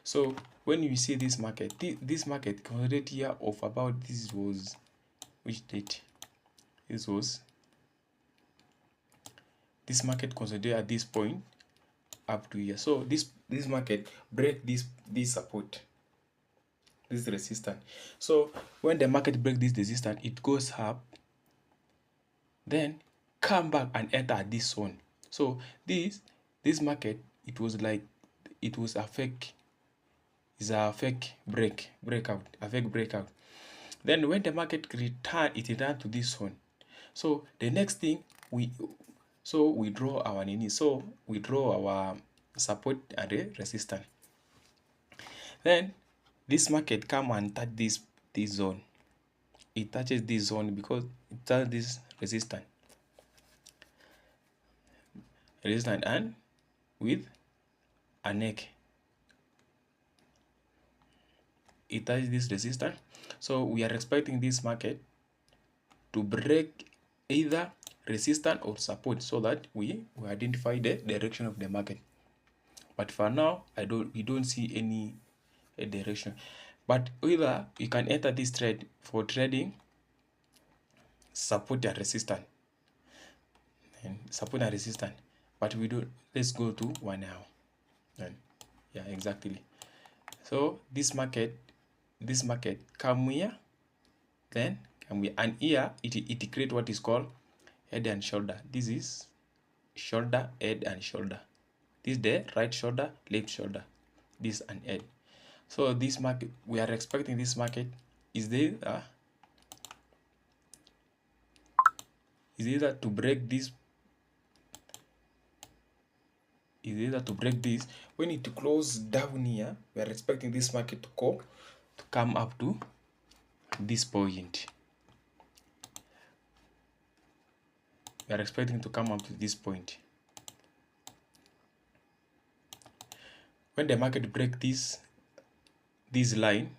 So when you see this market, this market consolidated here of about, this was which date? This market consolidated at this point up to here. So this market break this support, this resistance. So when the market break this resistance, it goes up, then come back and enter at this zone. So this market, it was like, it was a fake, is a fake breakout, a fake breakout. Then when the market return, it returned to this zone. So the next thing, we draw our nini. So we draw our support and resistance. Then this market come and touch this zone. It touches this zone because it touches this resistance and with a neck. It touches this resistance. So we are expecting this market to break either resistance or support, so that we identify the direction of the market. But for now, we don't see any direction. But either you can enter this trade for trading support and resistance, but we don't. Let's go to 1 hour. And yeah, exactly. So this market come here, then come here, and here it create what is called head and shoulder. This is shoulder, head and shoulder. This is the right shoulder, left shoulder, this and head. So this market, we are expecting this market is either to break this, when it close down here. We are expecting this market to come up to this point. We are expecting to come up to this point. When the market break this line,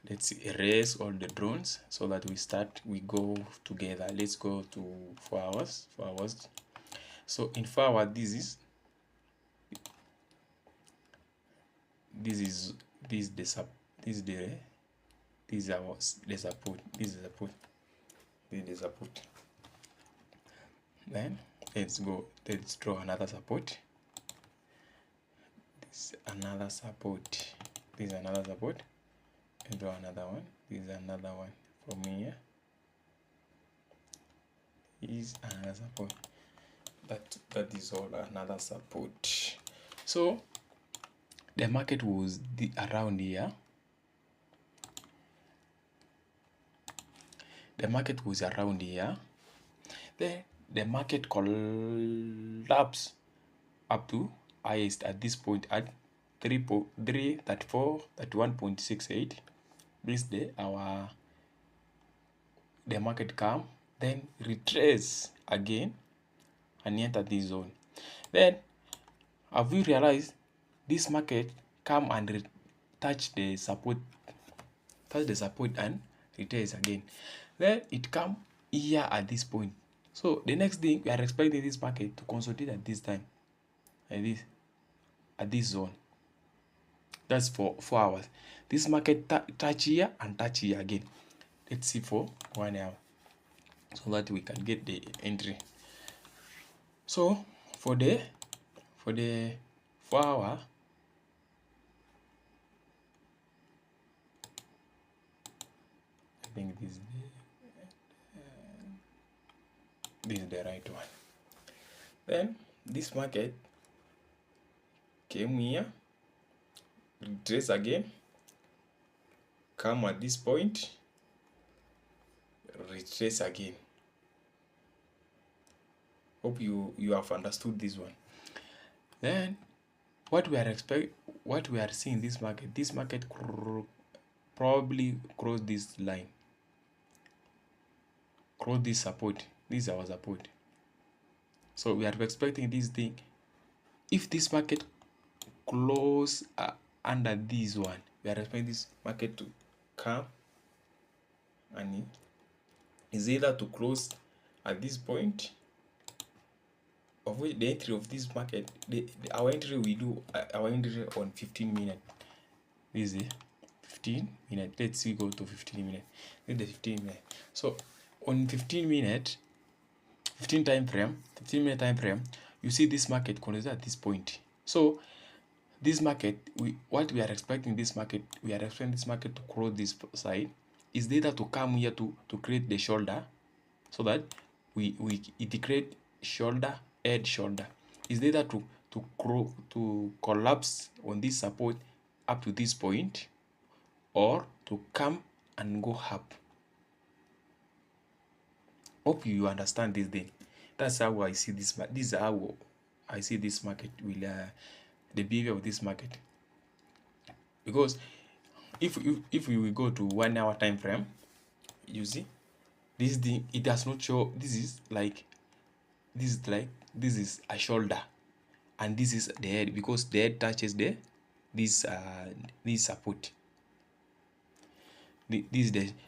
let's erase all the drones so that we go together. Let's go to 4 hours. So in 4 hours, this is the support. Then let's draw another support. This is another support. And draw another one. This is another one from here. Is another support. That is all another support. So the market was around here. Then the market collapsed up to highest at this point at 31.68. This day the market come, then retrace again and enter this zone. Then have you realized this market come and touch the support and retrace again? Then it come here at this point. So the next thing, we are expecting this market to consolidate at this time, at this zone. That's for 4 hours. This market touch here and touch here again. Let's see for 1 hour so that we can get the entry. So for the 4 hour, I think this is This is the right one. Then this market came here, retrace again, come at this point, retrace again. Hope you have understood this one. Then what we are seeing this market probably cross this line, cross this support. This is our support. So we are expecting this thing. If this market close under this one, we are expecting this market to come and is either to close at this point, of which the entry of this market, our entry we do our entry on 15 minutes. This is 15 minutes. Let's see, go to 15 minutes. This is the 15 minutes. So on 15 minutes, 15 minute time frame, you see this market closes at this point. So this market, what we are expecting this market, we are expecting this market to cross this side, is either to come here to create the shoulder, so that it create shoulder, head, shoulder. Is either to collapse on this support up to this point, or to come and go up. Hope you understand this thing. That's how I see this. This is how I see this market will the behavior of this market. Because if we will go to 1 hour time frame, you see this thing, it does not show. This is a shoulder, and this is the head, because the head touches this support.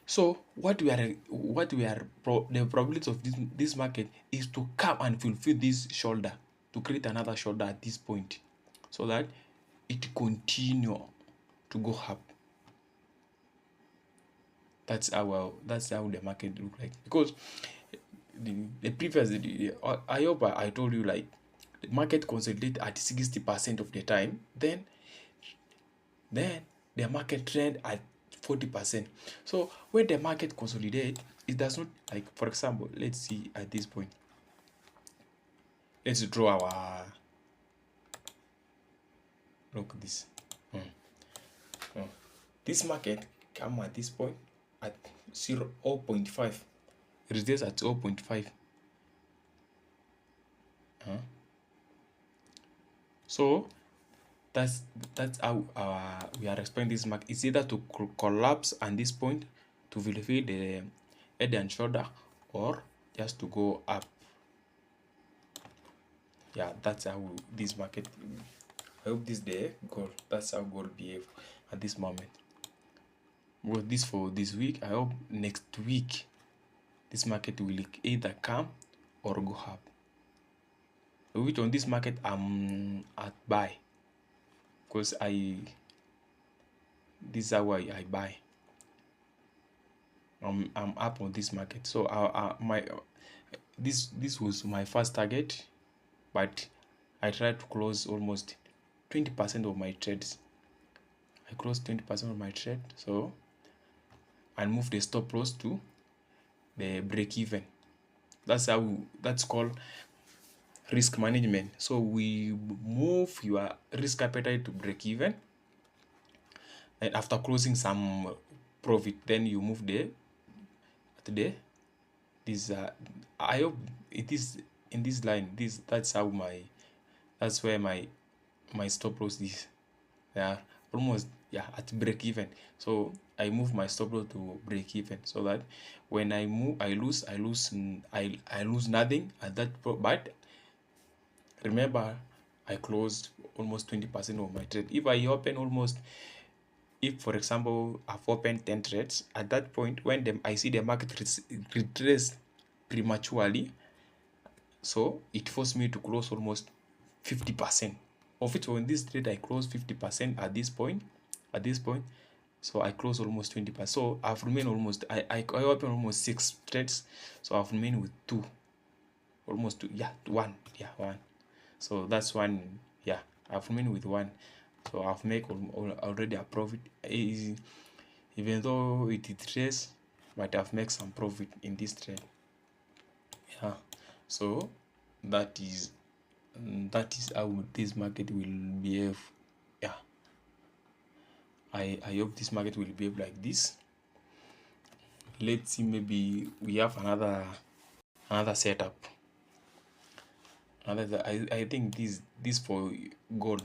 So what we are the probability of this market is to come and fulfill this shoulder, to create another shoulder at this point, so that it continue to go up. That's how the market look like. Because the previous I hope I told you, like, the market consolidate at 60% of the time, then the market trend at 40%. So when the market consolidate, it does not, like, for example, let's see at this point, let's draw our, look at this. This market come at this point at 0.5, reduce at 0.5. So that's how we are expecting this market. It's either to collapse at this point to fulfill the head and shoulder, or just to go up. Yeah, that's how this market, I hope this day gold, that's how gold behave at this moment. Well, this for this week. I hope next week this market will either come or go up. Which on this market I'm at buy, because this is how I buy. I'm up on this market. So this was my first target, but I tried to close almost 20% of my trades. I closed 20% of my trade, so I move the stop loss to the break even. That's called risk management. So we move your risk appetite to break even, and after closing some profit, then you move this I hope it is in this line. That's where my stop loss is. Almost at break even. So I move my stop loss to break even, so that when I move, I lose nothing at that point. But remember, I closed almost 20% of my trade. If for example I've opened 10 trades, at that point, when I see the market retrace prematurely, so it forced me to close almost 50%. Of which, on this trade I closed 50% at this point. So I closed almost 20%. So I've remained almost, I opened almost 6 trades. So I've remained with 2. Almost 2. One. So that's one. I've remained with 1. So I've made already a profit. Even though it is trace, but I've made some profit in this trade. So that is how this market will behave. Yeah, I hope this market will behave like this. Let's see, maybe we have another setup. I think this for gold.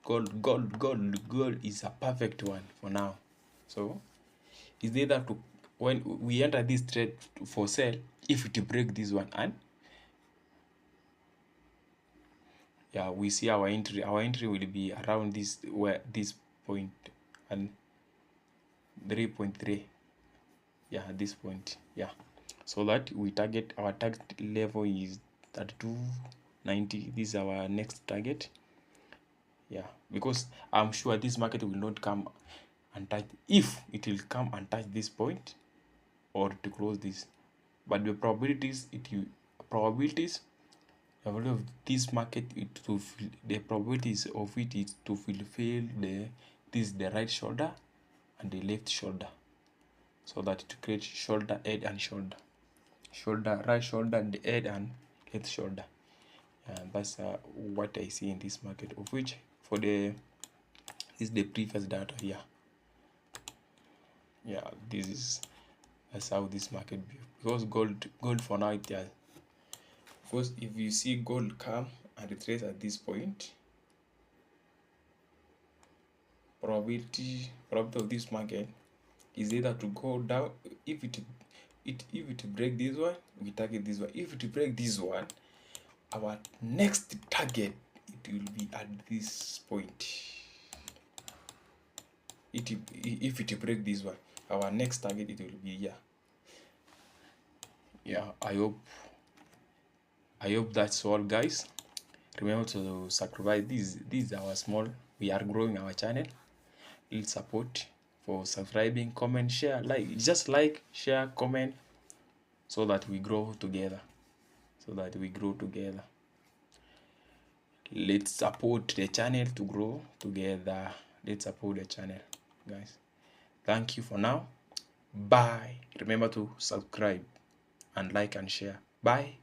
Gold is a perfect one for now. So it's either to, when we enter this trade for sell, if it break this one, and yeah, we see our entry will be around this, where this point, and 3.3, yeah, this point, yeah, so that we target, our target level is 32.90. This is our next target. Yeah, because I'm sure this market will not come and touch. If it will come and touch this point or to close this, but the probabilities of this market, the probabilities of it is to fulfill the right shoulder and the left shoulder, so that to create shoulder, head, and shoulder, right shoulder, and the head, and left shoulder. That's what I see in this market, of which for this is the previous data here. Yeah, that's how this market be, because gold for now it has, because if you see gold come and retrace at this point, probability of this market is either to go down. If it break this one, we target this one. If it break this one, our next target, it will be at this point. If it break this one, our next target, it will be here. Yeah, I hope that's all, guys. Remember to subscribe. This is our small, we are growing our channel. Please support for subscribing, comment, share, like, just like, share, comment, so that we grow together. Let's support the channel to grow together. Let's support the channel, guys. Thank you for now. Bye. Remember to subscribe and like and share. Bye.